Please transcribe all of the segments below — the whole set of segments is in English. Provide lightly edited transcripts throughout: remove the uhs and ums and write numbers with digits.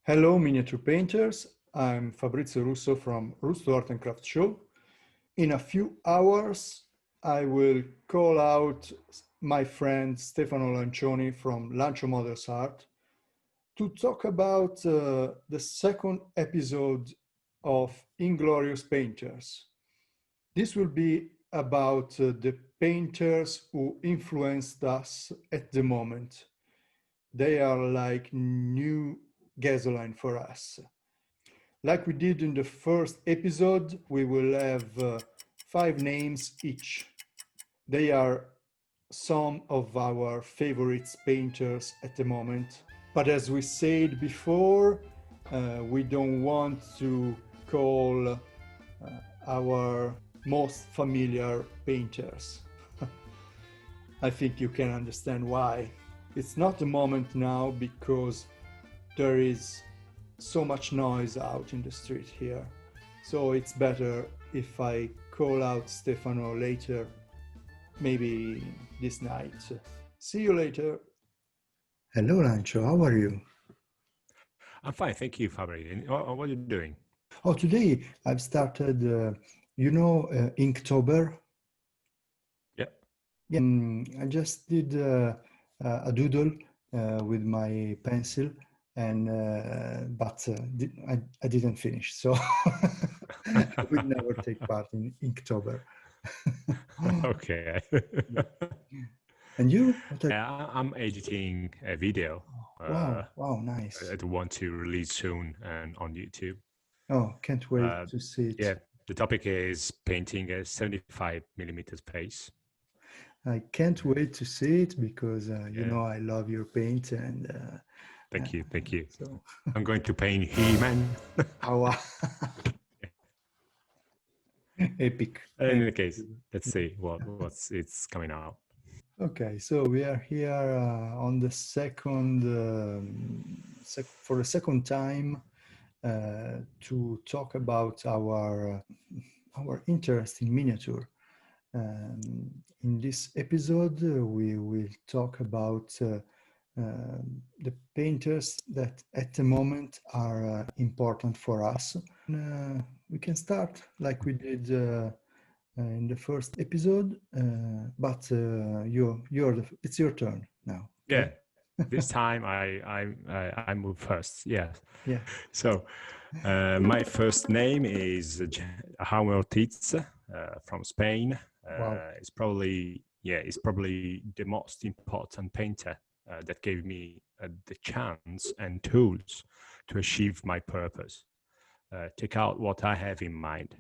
Hello, miniature painters. I'm Fabrizio Russo from Rusto Art and Craft Show. In a few hours, I will call out my friend Stefano Lancioni from LANCIO Models Art to talk about the second episode of Inglorious Painters. This will be about the painters who influenced us at the moment. They are like new gasoline for us. Like we did in the first episode, we will have 5 names each. They are some of our favorite painters at the moment. But as we said before, we don't want to call our most familiar painters. I think you can understand why. It's not the moment now because there is so much noise out in the street here. So it's better if I call out Stefano later, maybe this night. See you later. Hello, Lancio. How are you? I'm fine, thank you, Fabri. What are you doing? Oh, today I've started, Inktober. Yeah. Yeah. I just did a doodle with my pencil, and but I didn't finish, so I will never take part in Inktober. Okay. And you? I'm editing a video. Wow, nice. I want to release soon and on YouTube. Oh, can't wait to see it. Yeah, the topic is painting a 75mm space. I can't wait to see it because I love your paint and. Thank you. So I'm going to paint He-Man. Oh, epic. In any case, let's see what's it's coming out. Okay, so we are here on the for the second time to talk about our interest in miniature. In this episode, we will talk about the painters that at the moment are important for us. We can start like we did in the first episode, but it's your turn now. Okay? Yeah, this time I move first. Yeah. So my first name is Jaume Ortiz from Spain. Wow. It's probably the most important painter that gave me the chance and tools to achieve my purpose. Take out what I have in mind.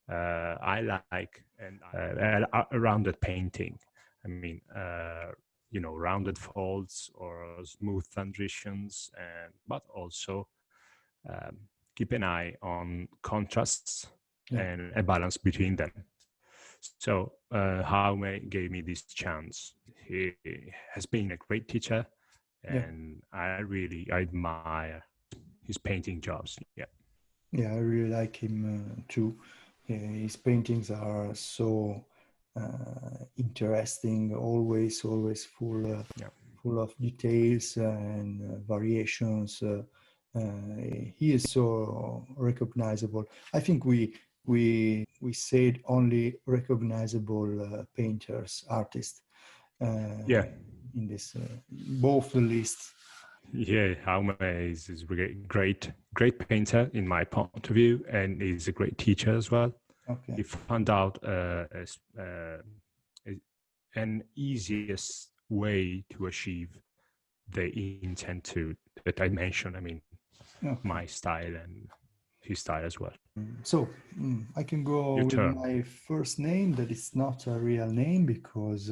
I like a rounded painting. I mean, rounded folds or smooth transitions, but also keep an eye on contrasts and a balance between them. So Jaume gave me this chance. He has been a great teacher, and I really admire his painting jobs. Yeah, I really like him too. His paintings are so interesting, always full of details and variations. He is so recognizable. I think we said only recognizable painters, artists. In this both the lists. Yeah, Jaume is a great painter in my point of view, and he's a great teacher as well. Okay. He found out an easiest way to achieve the intent that I mentioned. I mean, my style and his style as well. So I can go with my first name that is not a real name because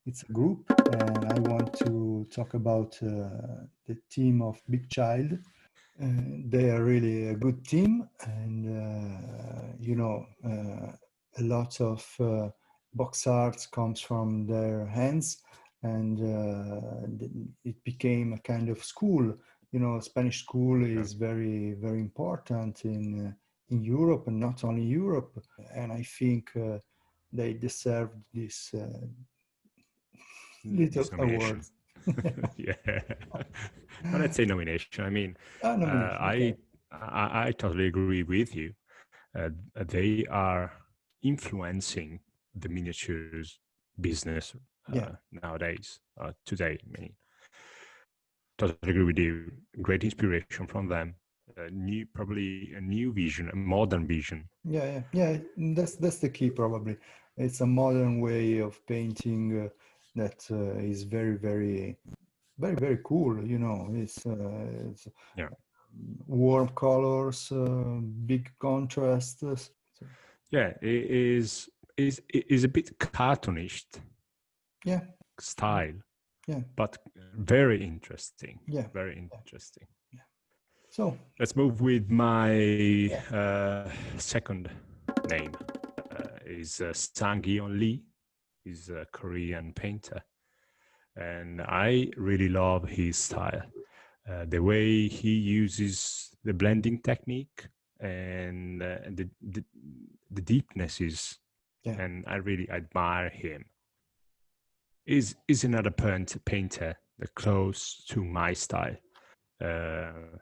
it's a group, and I want to talk about the team of Big Child. They are really a good team, and a lot of box art comes from their hands, and it became a kind of school. Spanish school is very, very important in Europe, and not only Europe. And I think they deserved this little award. Yeah. No, let's say nomination. I mean, Nomination. Okay. I totally agree with you. They are influencing the miniatures business Yeah. nowadays, today. I mean, totally agree with you. Great inspiration from them. Probably a new vision, a modern vision. Yeah. Yeah. Yeah. That's the key probably. It's a modern way of painting that is very cool. You know, it's Yeah, warm colors, big contrast. So, yeah. It is a bit cartoonish yeah. style, Yeah. but very interesting. Yeah. Very Yeah. interesting. Yeah. So Let's move with my yeah. second name. Is Sang Yeon Lee. He's a Korean painter, and I really love his style. The way he uses the blending technique and the deepnesses, Yeah. and I really admire him. Is another painter that close to my style.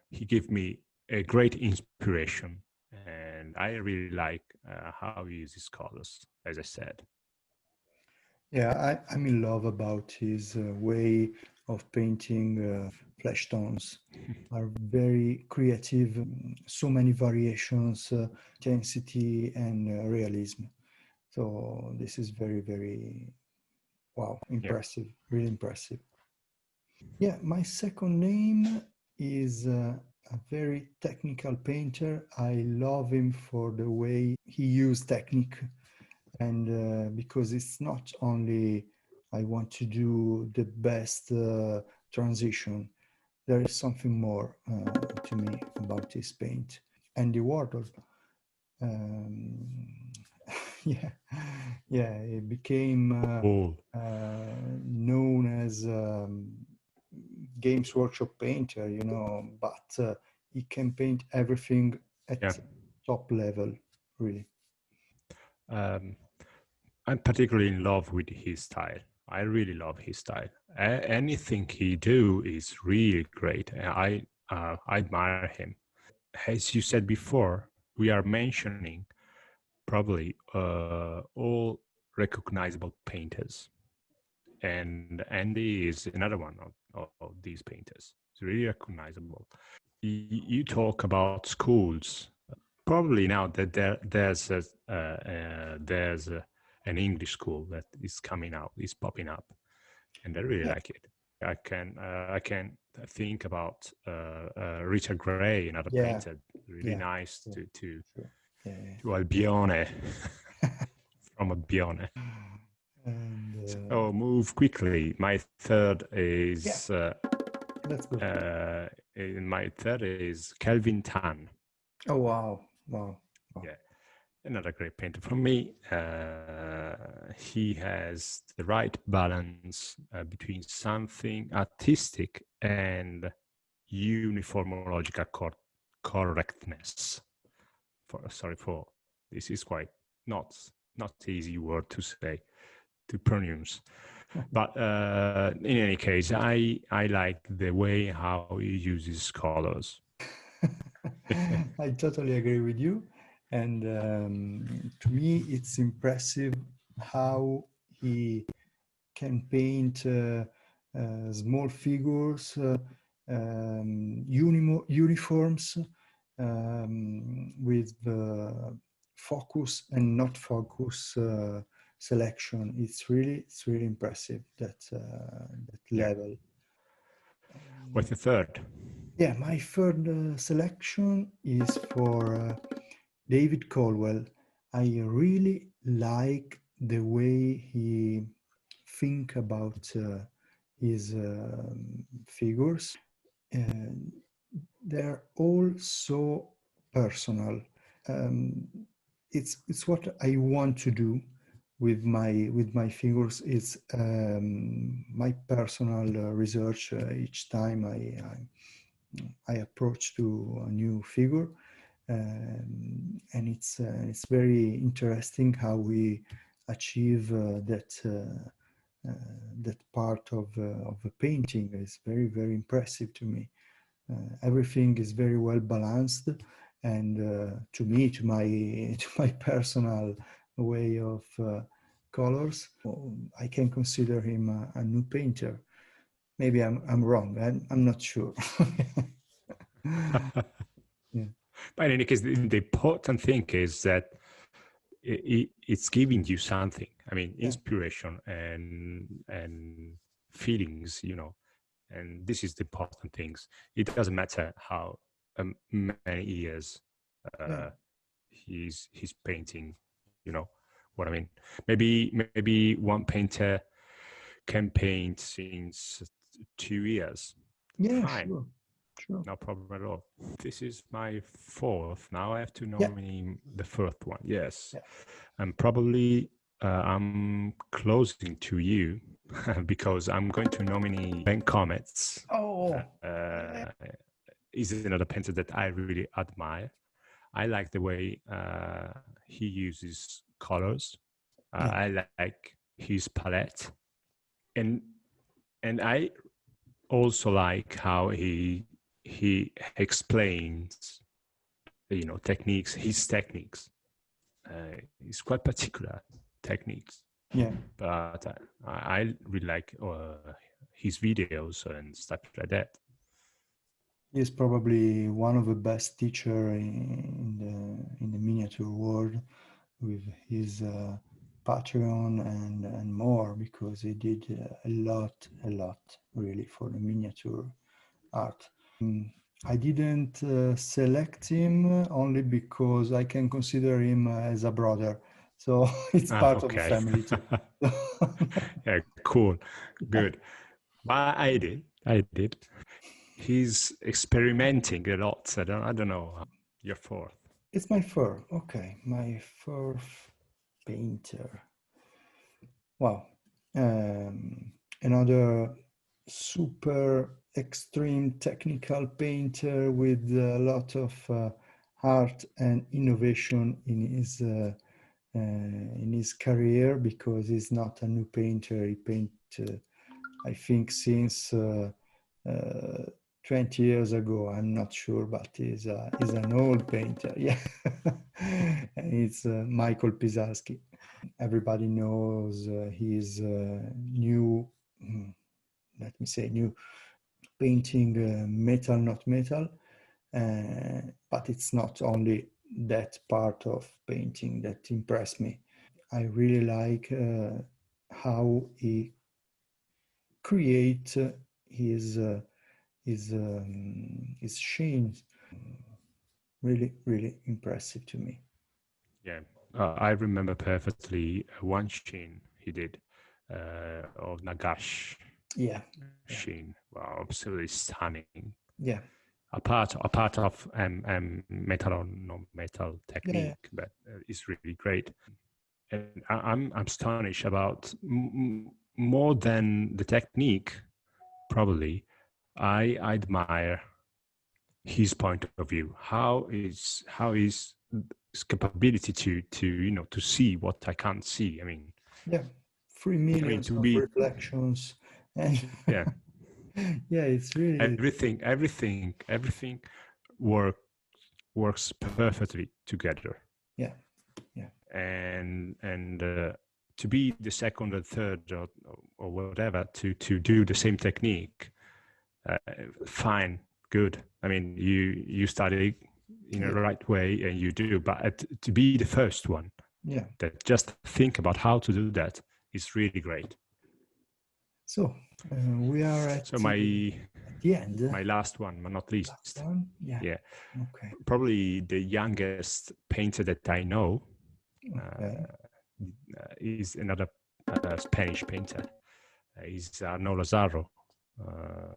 He gave me a great inspiration, and I really like how he uses colors, as I said. Yeah, I'm in love about his way of painting flesh tones. Are very creative, so many variations, intensity and realism. So this is very, wow, Yeah. impressive, really impressive. Yeah, my second name is a very technical painter. I love him for the way he used technique and because it's not only I want to do the best transition. There is something more to me about this paint. Andy Warhol. Um, yeah, yeah, it became Cool. known as Games Workshop painter, but he can paint everything Yeah. at top level, really. Um, I'm particularly in love with his style. I really love his style. Anything he do is really great. I admire him. As you said before, we are mentioning probably all recognizable painters, and Andy is another one of these painters. It's really recognizable. You talk about schools. Probably now that there's an English school that is coming out, is popping up, and I really Yeah, like it. I can think about Richard Gray, another yeah, painter, really yeah, nice sure, sure. Yeah, to Albione, from Albione. and So move quickly. My third yeah, is let's go. Kelvin Tan. Oh wow, wow, wow. Yeah, another great painter for me. He has the right balance between something artistic and uniformological correctness. Sorry for this is quite not not easy word to say to pronounce. But in any case, I like the way how he uses colors. I totally agree with you. And to me, it's impressive how he can paint small figures, uniforms with focus and not focus selection. It's really impressive that Yeah. level. What's the third? Yeah, my third selection is for David Colwell. I really like the way he think about his figures. And they're all so personal. Um, it's what I want to do with my figures. It's my personal research each time I approach to a new figure, and it's very interesting how we achieve that that part of the painting is very, very impressive to me. Everything is very well balanced, and to me, to my to my personal way of colors, I can consider him a new painter. Maybe I'm wrong. I'm not sure. Yeah. But in any case, the important thing is that it's giving you something. I mean, Yeah. inspiration and feelings, you know. And this is the important things. It doesn't matter how many years Yeah. he's painting. You know what I mean? Maybe one painter can paint since 2 years. Yeah, Fine, sure. Sure. no problem at all. This is my fourth. Now I have to Yeah. nominate the first one. Yes, Yeah. and probably I'm closing to you because I'm going to nominate Ben Comets. Oh, yeah. Is another painter that I really admire. I like the way he uses colors. Yeah. I like his palette, and I also like how he explains, you know, techniques. His techniques. It's quite particular techniques, Yeah. but I really like his videos and stuff like that. He is probably one of the best teacher in the miniature world, with his Patreon and more, because he did a lot really for the miniature art. I didn't select him only because I can consider him as a brother, so it's part of the Okay. family too. Yeah, cool, good. But I did. He's experimenting a lot. I don't know. Your fourth. It's my fur. Okay, my fourth painter. Wow. Another super extreme technical painter with a lot of art and innovation in his career, because he's not a new painter. He paint, I think, since 20 years ago. I'm not sure, but he's an old painter. Yeah, and it's Michael Pisarski. Everybody knows his new, let me say, new painting, metal, not metal. But it's not only that part of painting that impressed me. I really like how he create his shades. Really, really impressive to me. Yeah, I remember perfectly one sheen he did of Nagash Yeah, yeah, sheen. Wow, absolutely stunning. yeah, A part of metal or non-metal yeah, technique, but it's really great. And I'm astonished about more than the technique. Probably, I admire his point of view. How is his capability to you know to see what I can't see. yeah. 3 I mean millions to of be reflections, and yeah yeah, it's really, everything work works perfectly together. yeah, yeah, And to be the second or third or whatever to do the same technique, uh, fine, good. I mean, you study in a yeah, right way and you do, but to be the first one yeah. that just think about how to do that is really great. So we are So at the end. my last one, but not Last least, one, yeah. yeah, Okay, probably the youngest painter that I know okay. is another Spanish painter. Is Arno Lazaro.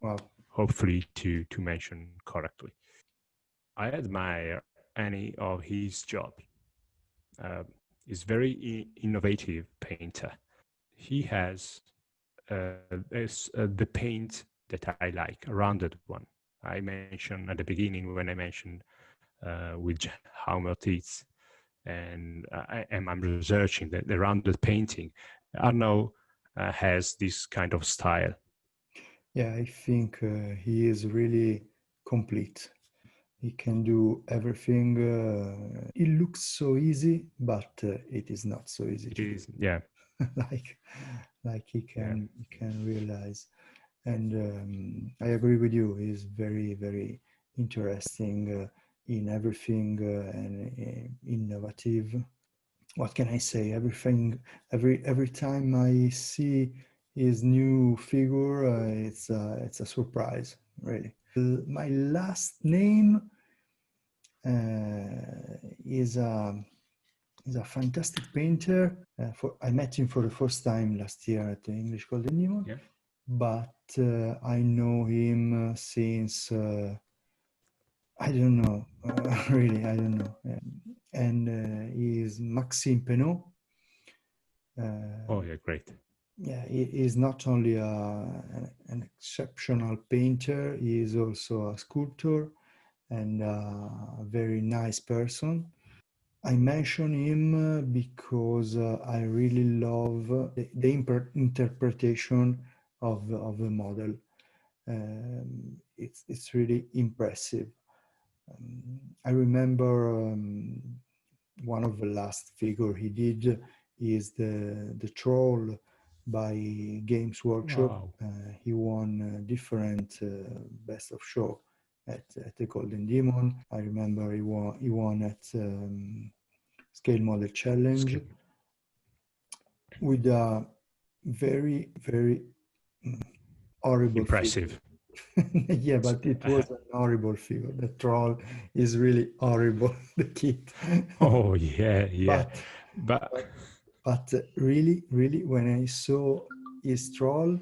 Wow. Hopefully to mention correctly. I admire any of his job. He's very innovative painter. He has the paint that I like, a rounded one. I mentioned at the beginning when I mentioned with Jaume Ortiz, and I'm researching the rounded painting. Arno has this kind of style. Yeah, I think he is really complete. He can do everything. It looks so easy, but it is not so easy It to is, yeah, do. like he can realize. And I agree with you. He's very, very interesting in everything and innovative. What can I say? Everything, every time I see his new figure, it's a surprise, really. My last name is a fantastic painter. I met him for the first time last year at the English Golden Demon, yeah. but I know him since I don't know, really, I don't know. And he is Maxime Penaud. Oh yeah, great. Yeah, he is not only an exceptional painter, he is also a sculptor and a very nice person. I mention him because I really love the interpretation of the model. It's really impressive. I remember one of the last figure he did is the troll by Games Workshop. Wow. He won different best of show at the Golden Demon. I remember he won at Scale Model Challenge with a very, very horrible Impressive. figure. Yeah, but it was an horrible figure. The troll is really horrible, the kid. Oh yeah, yeah. But, But but really, really, when I saw his troll,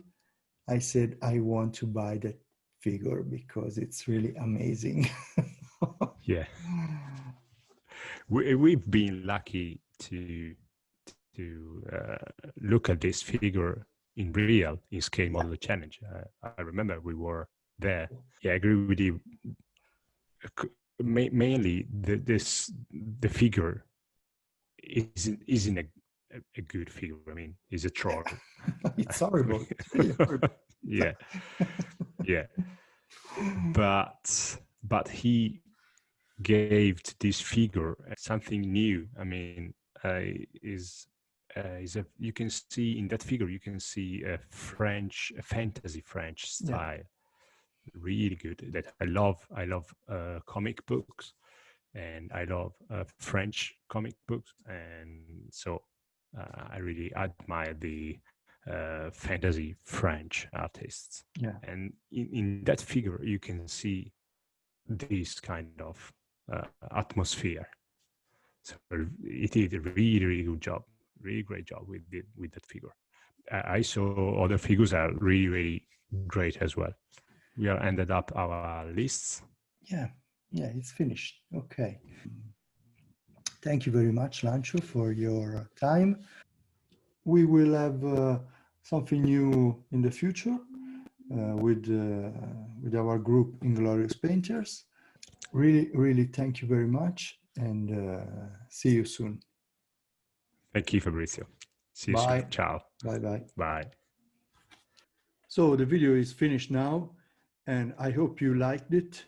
I said, I want to buy that figure because it's really amazing. yeah, we've been lucky to look at this figure in real in Scale Model Challenge. I remember we were there. Yeah, I agree with you. Mainly, the figure isn't a good figure. I mean, it's a troll. It's horrible. It's really horrible. Yeah, yeah. But he gave to this figure something new. I mean, is a, you can see in that figure you can see a fantasy French style. Really good. That I love. I love comic books, and I love French comic books, and so I really admire the fantasy French artists. Yeah. And in that figure, you can see this kind of atmosphere. So it did a really, really good job, really great job with that figure. I saw other figures are really, really great as well. We are ended up our lists. Yeah, it's finished. Okay. Thank you very much, Lancio, for your time. We will have something new in the future with our group Inglorious Painters. Really, really thank you very much and see you soon. Thank you, Fabrizio. See you Bye. soon. Ciao. Bye. Bye. So the video is finished now, and I hope you liked it.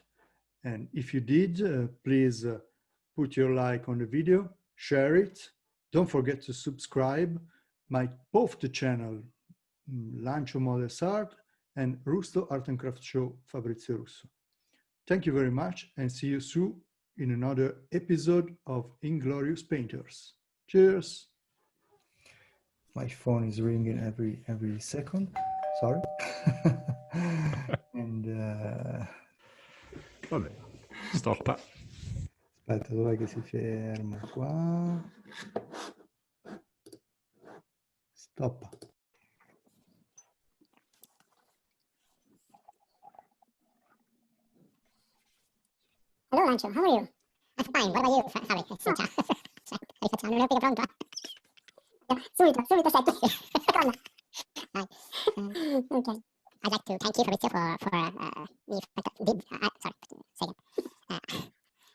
And if you did, please put your like on the video, share it. Don't forget to subscribe both the channel Lancio Models Art and Rusto Art and Craft Show Fabrizio Russo. Thank you very much and see you soon in another episode of Inglorious Painters. Cheers! My phone is ringing every second. Sorry. And Vabbè, stoppa. aspetta, dov'è che si ferma? Qua. Stoppa. Hello Lancio, how are you? I'm fine, what about you? Sorry, sì, ciao. Rifacciamo, non è mica pronto. Subito, senti. Seconda. Dai. Ok. I'd like to thank you, Fabrizio, for sorry, say again.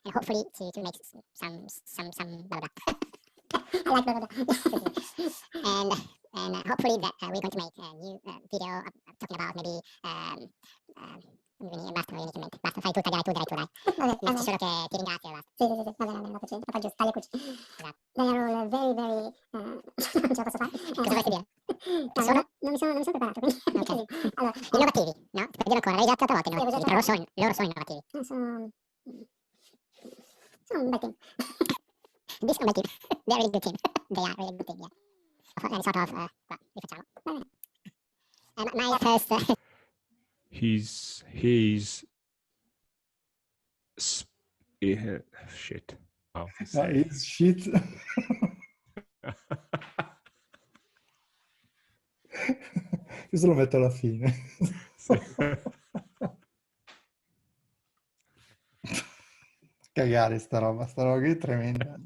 And hopefully to make some blah blah. I like blah blah. And hopefully that we're going to make a new video talking about maybe basta, non mi basta, fai tu, tagliare tu, direi tu, dai. Metti solo che ti ringrazio e basta. Sì, va bene, dopo giusto, taglia cuci. Esatto. They are all very, very... non ce la posso fare. Cosa volete dire? Non mi sono preparato, quindi... Ok. Allora, innovativi, no? Per dire ancora, l'hai già tante volte, però loro sono innovativi. Sono un bel team. This is a bel team. They are really good team. They are really good team, yeah. Sort of, qua, rifacciamo. Va bene. My first... He's shit. Oh, It's shit. Questo lo metto alla fine. Cagare sta roba qui è tremenda.